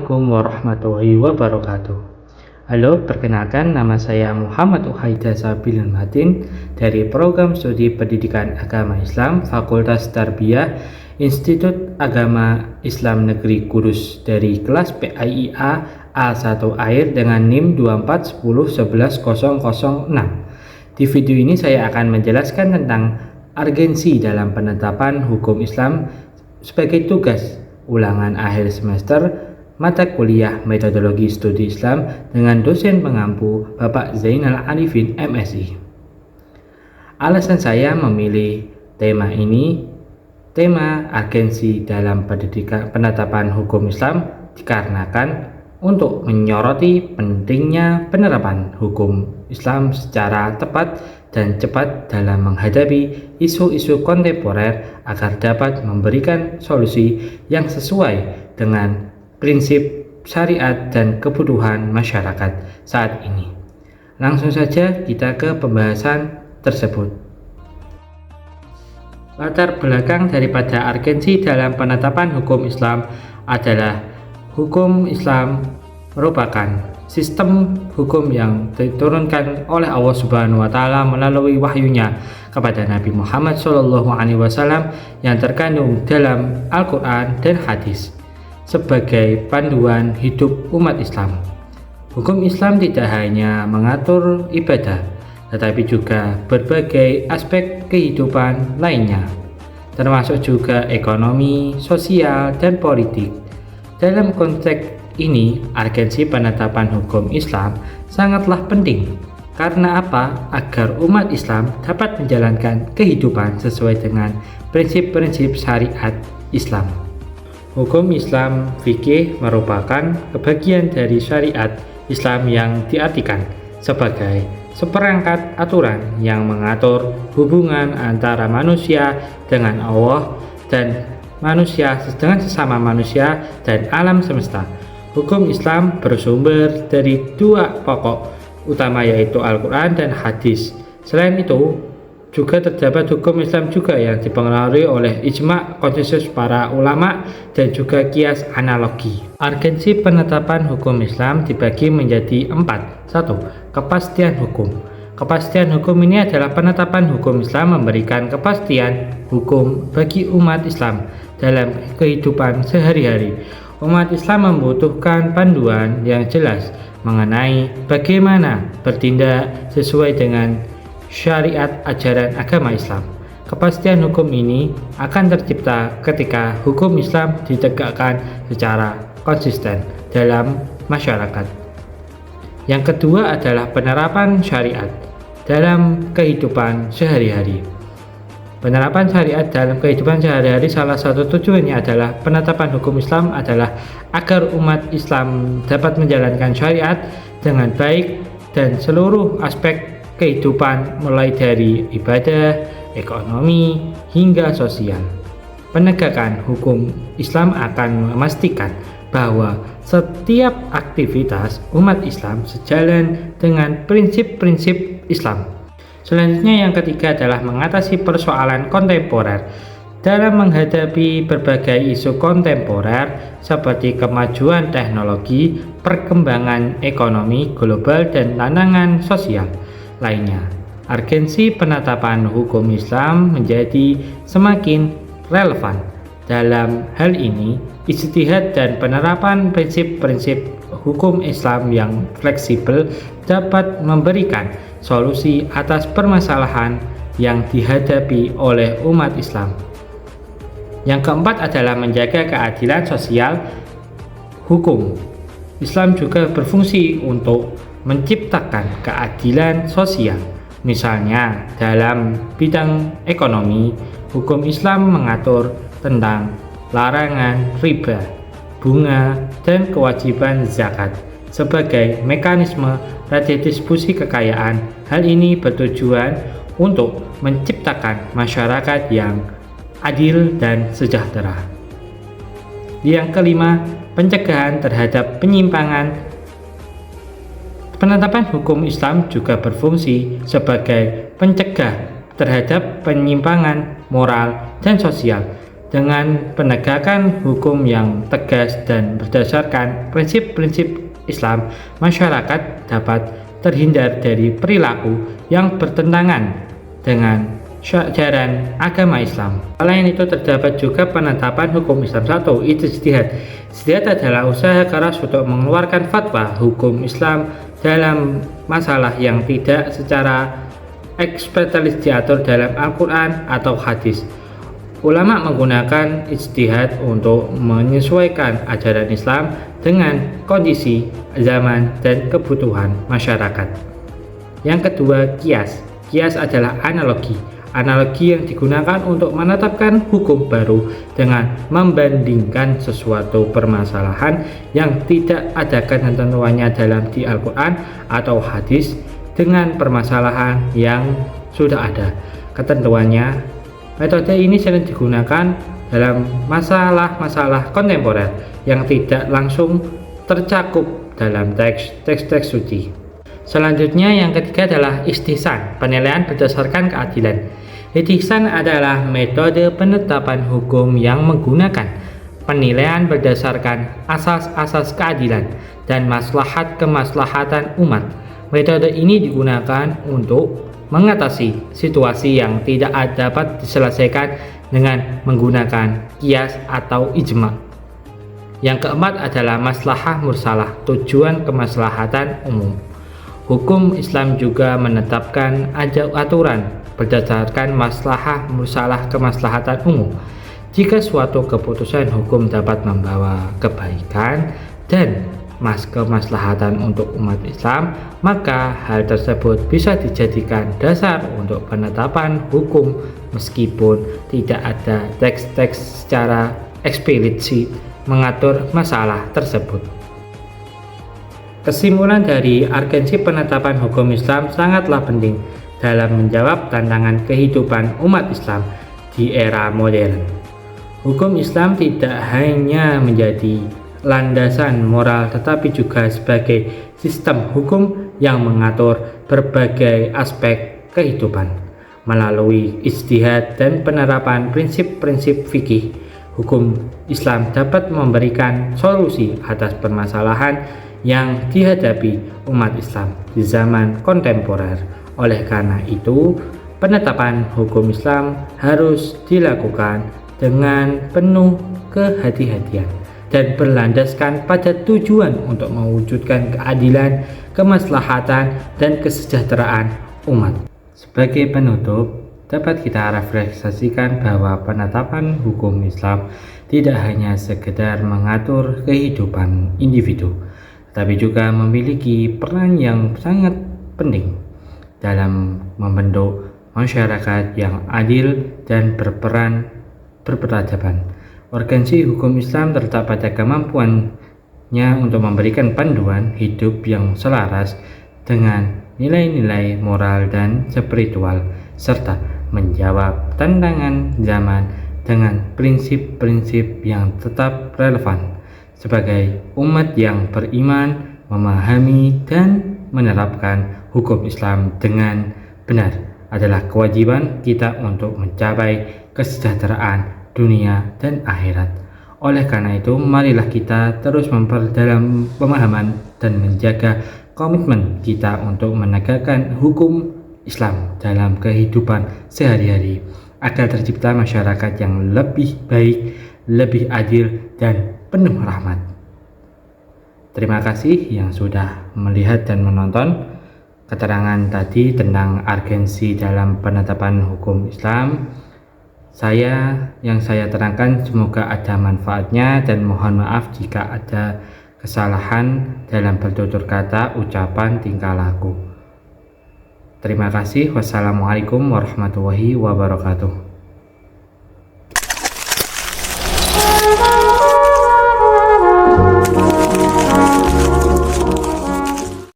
Assalamualaikum warahmatullahi wabarakatuh. Halo, perkenalkan nama saya Muhammad Uhaida Sabilin Matin dari Program Studi Pendidikan Agama Islam Fakultas Tarbiyah Institut Agama Islam Negeri Kudus dari kelas PAIA A1 Air dengan NIM 241011006. Di video ini saya akan menjelaskan tentang urgensi dalam penetapan hukum Islam sebagai tugas ulangan akhir semester mata kuliah Metodologi Studi Islam dengan dosen pengampu Bapak Zainal Arifin MSI. Alasan saya memilih tema ini, tema urgensi dalam penetapan hukum Islam, dikarenakan untuk menyoroti pentingnya penerapan hukum Islam secara tepat dan cepat dalam menghadapi isu-isu kontemporer agar dapat memberikan solusi yang sesuai dengan prinsip syariat dan kebutuhan masyarakat saat ini. Langsung saja kita ke pembahasan tersebut. Latar belakang daripada urgensi dalam penetapan hukum Islam adalah hukum Islam merupakan sistem hukum yang diturunkan oleh Allah Subhanahu wa taala melalui wahyunya kepada Nabi Muhammad SAW yang terkandung dalam Al-Qur'an dan hadis sebagai panduan hidup umat Islam. Hukum Islam tidak hanya mengatur ibadah, tetapi juga berbagai aspek kehidupan lainnya, termasuk juga ekonomi, sosial, dan politik. Dalam konteks ini, urgensi penetapan hukum Islam sangatlah penting. Karena apa? Agar umat Islam dapat menjalankan kehidupan sesuai dengan prinsip-prinsip syariat Islam. Hukum Islam fikih merupakan kebagian dari syariat Islam yang diartikan sebagai seperangkat aturan yang mengatur hubungan antara manusia dengan Allah dan manusia dengan sesama manusia dan alam semesta. Hukum Islam bersumber dari dua pokok utama, yaitu Al-Quran dan hadis. Selain itu, juga terdapat hukum Islam juga yang dipengaruhi oleh ijma' konsensus para ulama dan juga kias analogi. Urgensi penetapan hukum Islam dibagi menjadi 4. 1. Kepastian hukum. Kepastian hukum ini adalah penetapan hukum Islam memberikan kepastian hukum bagi umat Islam dalam kehidupan sehari-hari. Umat Islam membutuhkan panduan yang jelas mengenai bagaimana bertindak sesuai dengan syariat ajaran agama Islam. Kepastian hukum ini akan tercipta ketika hukum Islam ditegakkan secara konsisten dalam masyarakat. Yang kedua adalah penerapan syariat dalam kehidupan sehari-hari. Penerapan syariat dalam kehidupan sehari-hari salah satu tujuannya adalah penetapan hukum Islam adalah agar umat Islam dapat menjalankan syariat dengan baik dan seluruh aspek kehidupan mulai dari ibadah, ekonomi, hingga sosial. Penegakan hukum Islam akan memastikan bahwa setiap aktivitas umat Islam sejalan dengan prinsip-prinsip Islam. Selanjutnya yang ketiga adalah mengatasi persoalan kontemporer. Dalam menghadapi berbagai isu kontemporer seperti kemajuan teknologi, perkembangan ekonomi global, dan tantangan sosial lainnya, urgensi penetapan hukum Islam menjadi semakin relevan. Dalam hal ini, ijtihad dan penerapan prinsip-prinsip hukum Islam yang fleksibel dapat memberikan solusi atas permasalahan yang dihadapi oleh umat Islam. Yang keempat adalah menjaga keadilan sosial. Hukum Islam juga berfungsi untuk menciptakan keadilan sosial. Misalnya dalam bidang ekonomi, hukum Islam mengatur tentang larangan riba, bunga, dan kewajiban zakat sebagai mekanisme redistribusi kekayaan. Hal ini bertujuan untuk menciptakan masyarakat yang adil dan sejahtera. Yang kelima, pencegahan terhadap penyimpangan. Penetapan hukum Islam juga berfungsi sebagai pencegah terhadap penyimpangan moral dan sosial. Dengan penegakan hukum yang tegas dan berdasarkan prinsip-prinsip Islam, masyarakat dapat terhindar dari perilaku yang bertentangan dengan ajaran agama Islam. Selain itu terdapat juga penetapan hukum Islam. 1. Ijtihad. Ijtihad adalah usaha keras untuk mengeluarkan fatwa hukum Islam dalam masalah yang tidak secara eksplisitif diatur dalam Al-Quran atau hadis. Ulama menggunakan ijtihad untuk menyesuaikan ajaran Islam dengan kondisi zaman dan kebutuhan masyarakat. Yang kedua, qiyas. Qiyas adalah analogi yang digunakan untuk menetapkan hukum baru dengan membandingkan sesuatu permasalahan yang tidak ada ketentuannya dalam di Al-Quran atau hadis dengan permasalahan yang sudah ada ketentuannya. Metode ini sering digunakan dalam masalah-masalah kontemporer yang tidak langsung tercakup dalam teks-teks suci. Selanjutnya yang ketiga adalah istihsan, penilaian berdasarkan keadilan. Istihsan adalah metode penetapan hukum yang menggunakan penilaian berdasarkan asas-asas keadilan dan maslahat-kemaslahatan umat. Metode ini digunakan untuk mengatasi situasi yang tidak dapat diselesaikan dengan menggunakan qiyas atau ijma. Yang keempat adalah maslahah mursalah, tujuan kemaslahatan umum. Hukum Islam juga menetapkan aturan berdasarkan maslahah mursalah kemaslahatan umum. Jika suatu keputusan hukum dapat membawa kebaikan dan kemaslahatan untuk umat Islam, maka hal tersebut bisa dijadikan dasar untuk penetapan hukum meskipun tidak ada teks-teks secara eksplisit mengatur masalah tersebut. Kesimpulan dari urgensi penetapan hukum Islam sangatlah penting dalam menjawab tantangan kehidupan umat Islam di era modern. Hukum Islam tidak hanya menjadi landasan moral tetapi juga sebagai sistem hukum yang mengatur berbagai aspek kehidupan. Melalui ijtihad dan penerapan prinsip-prinsip fikih, hukum Islam dapat memberikan solusi atas permasalahan yang dihadapi umat Islam di zaman kontemporer. Oleh karena itu, penetapan hukum Islam harus dilakukan dengan penuh kehati-hatian dan berlandaskan pada tujuan untuk mewujudkan keadilan, kemaslahatan, dan kesejahteraan umat. Sebagai penutup, dapat kita refleksikan bahwa penetapan hukum Islam tidak hanya sekedar mengatur kehidupan individu, tapi juga memiliki peran yang sangat penting dalam membentuk masyarakat yang adil dan berperadaban. Urgensi hukum Islam terletak pada kemampuannya untuk memberikan panduan hidup yang selaras dengan nilai-nilai moral dan spiritual, serta menjawab tantangan zaman dengan prinsip-prinsip yang tetap relevan. Sebagai umat yang beriman, memahami dan menerapkan hukum Islam dengan benar adalah kewajiban kita untuk mencapai kesejahteraan dunia dan akhirat. Oleh karena itu, marilah kita terus memperdalam pemahaman dan menjaga komitmen kita untuk menegakkan hukum Islam dalam kehidupan sehari-hari agar tercipta masyarakat yang lebih baik, lebih adil, dan penuh rahmat. Terima kasih yang sudah melihat dan menonton keterangan tadi tentang urgensi dalam penetapan hukum Islam. Yang saya terangkan semoga ada manfaatnya dan mohon maaf jika ada kesalahan dalam bertutur kata, ucapan, tingkah laku. Terima kasih. Wassalamualaikum warahmatullahi wabarakatuh.